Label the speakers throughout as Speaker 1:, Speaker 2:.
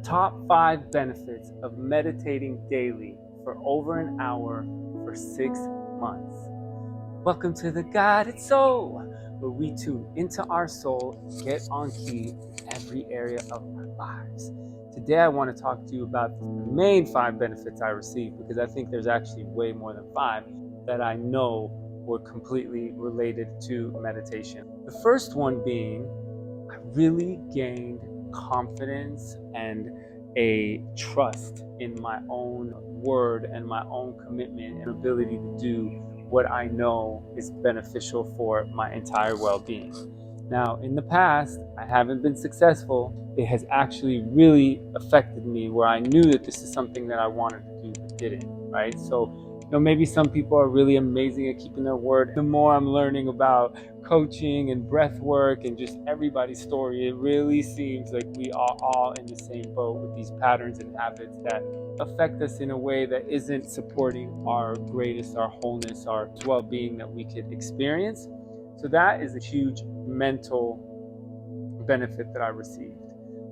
Speaker 1: Top 5 benefits of meditating daily for over an hour for 6 months. Welcome to the Guided Soul, where we tune into our soul and get on key in every area of our lives. Today I want to talk to you about the main 5 benefits I received, because I think there's actually way more than 5 that I know were completely related to meditation. The first one being, I really gained confidence and a trust in my own word and my own commitment and ability to do what I know is beneficial for my entire well-being. Now, in the past, I haven't been successful. It has actually really affected me, where I knew that this is something that I wanted to do but didn't, right? So, maybe some people are really amazing at keeping their word. The more I'm learning about coaching and breath work and just everybody's story, it really seems like we are all in the same boat with these patterns and habits that affect us in a way that isn't supporting our greatest, our wholeness, our well-being that we could experience. So that is a huge mental benefit that I received.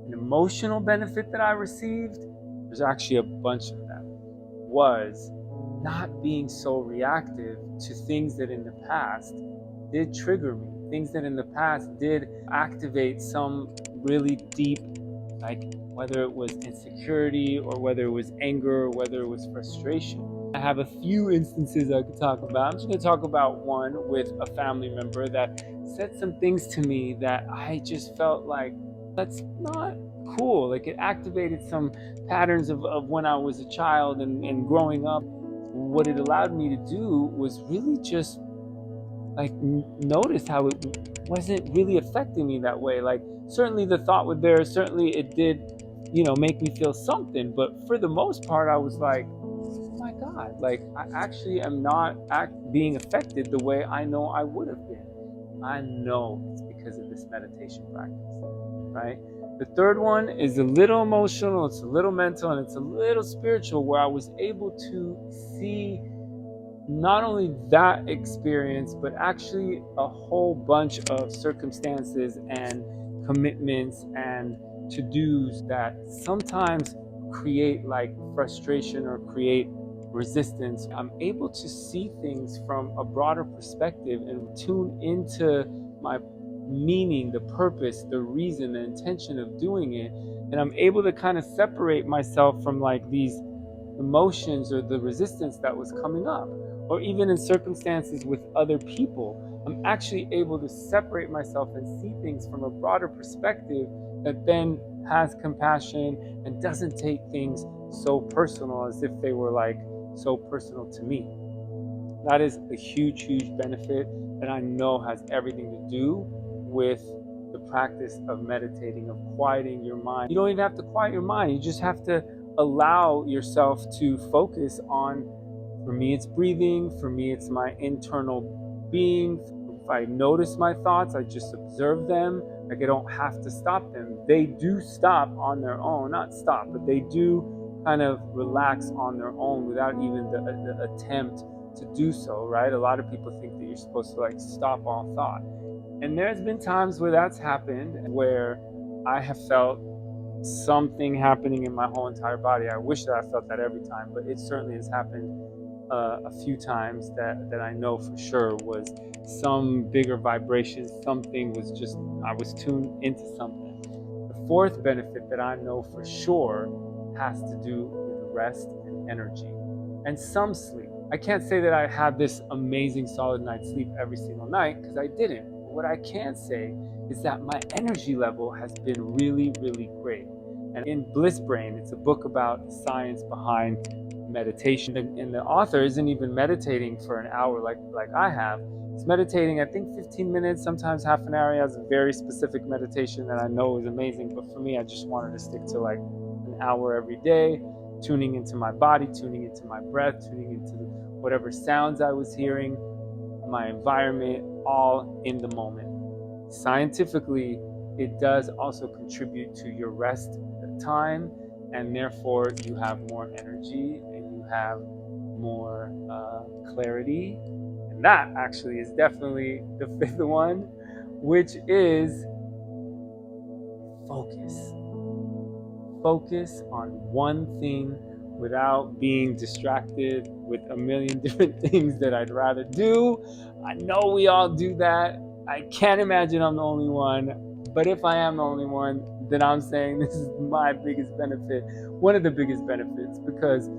Speaker 1: An emotional benefit that I received, there's actually a bunch of them, was not being so reactive to things that in the past did trigger me, things that in the past did activate some really deep, like whether it was insecurity or whether it was anger or whether it was frustration. I have a few instances I could talk about. I'm just going to talk about one with a family member that said some things to me that I just felt like, that's not cool. Like, it activated some patterns of when I was a child and growing up. What it allowed me to do was really just like notice how it wasn't really affecting me that way. Like, certainly the thought was there, certainly it did, make me feel something, but for the most part I was like, oh my God, like I actually am not being affected the way I know I would have been. I know it's because of this meditation practice, right? The third one is a little emotional, it's a little mental, and it's a little spiritual, where I was able to see not only that experience, but actually a whole bunch of circumstances and commitments and to-dos that sometimes create like frustration or create resistance. I'm able to see things from a broader perspective and tune into my meaning, the purpose, the reason, the intention of doing it. And I'm able to kind of separate myself from like these emotions or the resistance that was coming up, or even in circumstances with other people. I'm actually able to separate myself and see things from a broader perspective that then has compassion and doesn't take things so personal as if they were like so personal to me. That is a huge, huge benefit that I know has everything to do with the practice of meditating, of quieting your mind. You don't even have to quiet your mind. You just have to allow yourself to focus on, for me, it's breathing. For me, it's my internal being. If I notice my thoughts, I just observe them. Like, I don't have to stop them. They do stop on their own. Not stop, but they do kind of relax on their own without even the attempt to do so, right? A lot of people think that you're supposed to like stop all thought. And there's been times where that's happened, where I have felt something happening in my whole entire body. I wish that I felt that every time, but it certainly has happened a few times that I know for sure was some bigger vibration. Something was just, I was tuned into something. The fourth benefit that I know for sure has to do with rest and energy and some sleep. I can't say that I had this amazing solid night's sleep every single night, because I didn't. But what I can say is that my energy level has been really, really great. And in Bliss Brain, it's a book about the science behind meditation. And the author isn't even meditating for an hour like I have. He's meditating, I think, 15 minutes, sometimes half an hour. He has a very specific meditation that I know is amazing. But for me, I just wanted to stick to like an hour every day, tuning into my body, tuning into my breath, tuning into whatever sounds I was hearing, my environment, all in the moment. Scientifically, it does also contribute to your rest time, and therefore you have more energy and you have more clarity. And that actually is definitely the fifth one, which is focus. focus on one thing without being distracted with a million different things that I'd rather do. I know we all do that. I can't imagine I'm the only one. But if I am the only one, then I'm saying this is my biggest benefit, one of the biggest benefits, because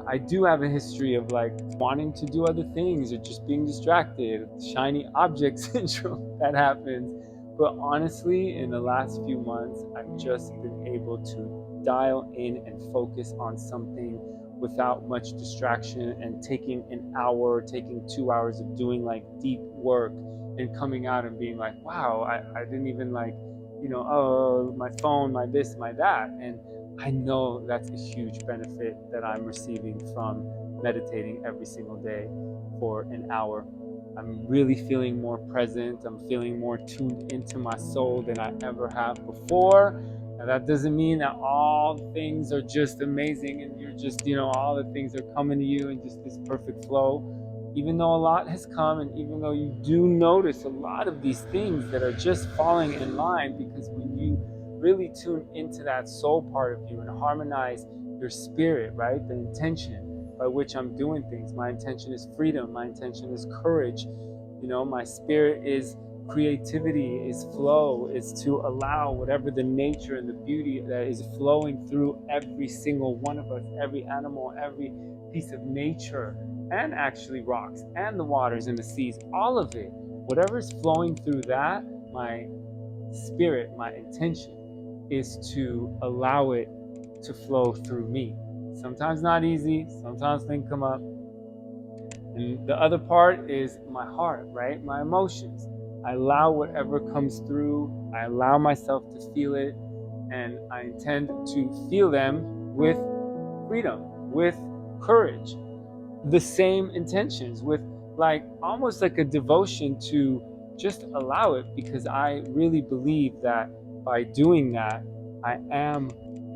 Speaker 1: I do have a history of like wanting to do other things or just being distracted, shiny object syndrome that happens. But honestly, in the last few months, I've just been able to dial in and focus on something without much distraction, and taking an hour, taking 2 hours of doing like deep work and coming out and being like, wow, I didn't even like, oh, my phone, my this, my that. And I know that's a huge benefit that I'm receiving from meditating every single day for an hour. I'm really feeling more present. I'm feeling more tuned into my soul than I ever have before. Now, that doesn't mean that all things are just amazing and you're just, all the things are coming to you in just this perfect flow. Even though a lot has come, and even though you do notice a lot of these things that are just falling in line, because when you really tune into that soul part of you and harmonize your spirit, right? The intention by which I'm doing things. My intention is freedom. My intention is courage. My spirit is creativity, is flow, is to allow whatever the nature and the beauty that is flowing through every single one of us, every animal, every piece of nature, and actually rocks and the waters and the seas, all of it, whatever is flowing through that, my spirit, my intention is to allow it to flow through me. Sometimes not easy, sometimes things come up. And the other part is my heart, right? My emotions. I allow whatever comes through, I allow myself to feel it, and I intend to feel them with freedom, with courage. The same intentions, with like almost like a devotion to just allow it, because I really believe that by doing that, I am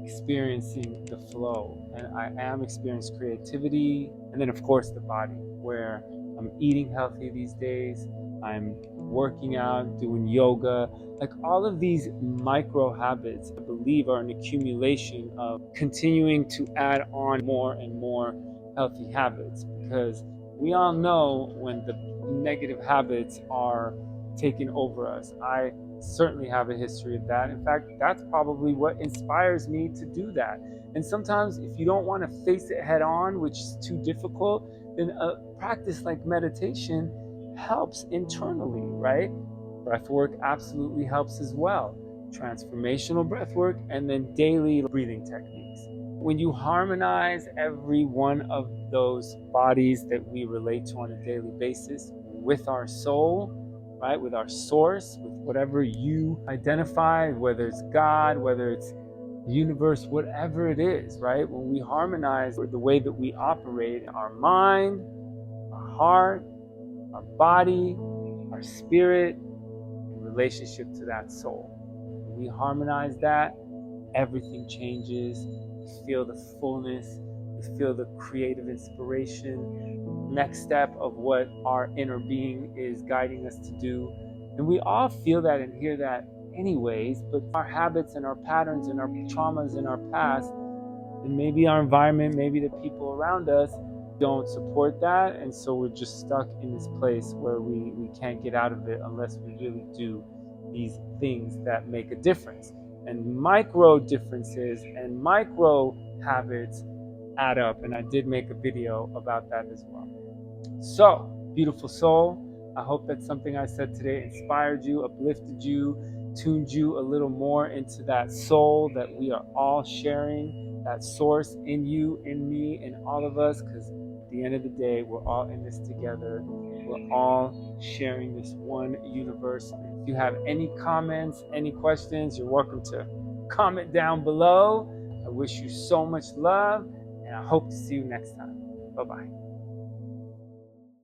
Speaker 1: experiencing the flow, and I am experiencing creativity. And then of course the body, where I'm eating healthy these days, I'm working out, doing yoga, like all of these micro habits I believe are an accumulation of continuing to add on more and more healthy habits, because we all know when the negative habits are taking over us. I certainly have a history of that. In fact, that's probably what inspires me to do that. And sometimes if you don't want to face it head on, which is too difficult, then a practice like meditation helps internally, right? Breath work absolutely helps as well. Transformational breath work, and then daily breathing techniques. When you harmonize every one of those bodies that we relate to on a daily basis with our soul, right, with our source, with whatever you identify, whether it's God, whether it's the universe, whatever it is, right? When we harmonize the way that we operate, our mind, our heart, our body, our spirit, in relationship to that soul. When we harmonize that, everything changes. We feel the fullness, we feel the creative inspiration, next step of what our inner being is guiding us to do. And we all feel that and hear that anyways, but our habits and our patterns and our traumas in our past, and maybe our environment, maybe the people around us, don't support that. And so we're just stuck in this place where we can't get out of it unless we really do these things that make a difference. And micro differences and micro habits add up. And I did make a video about that as well. So, beautiful soul, I hope that something I said today inspired you, uplifted you, tuned you a little more into that soul that we are all sharing, that source in you, in me, in all of us, because at the end of the day, we're all in this together. We're all sharing this one universe. If you have any comments, any questions, you're welcome to comment down below. I wish you so much love, and I hope to see you next time. Bye-bye.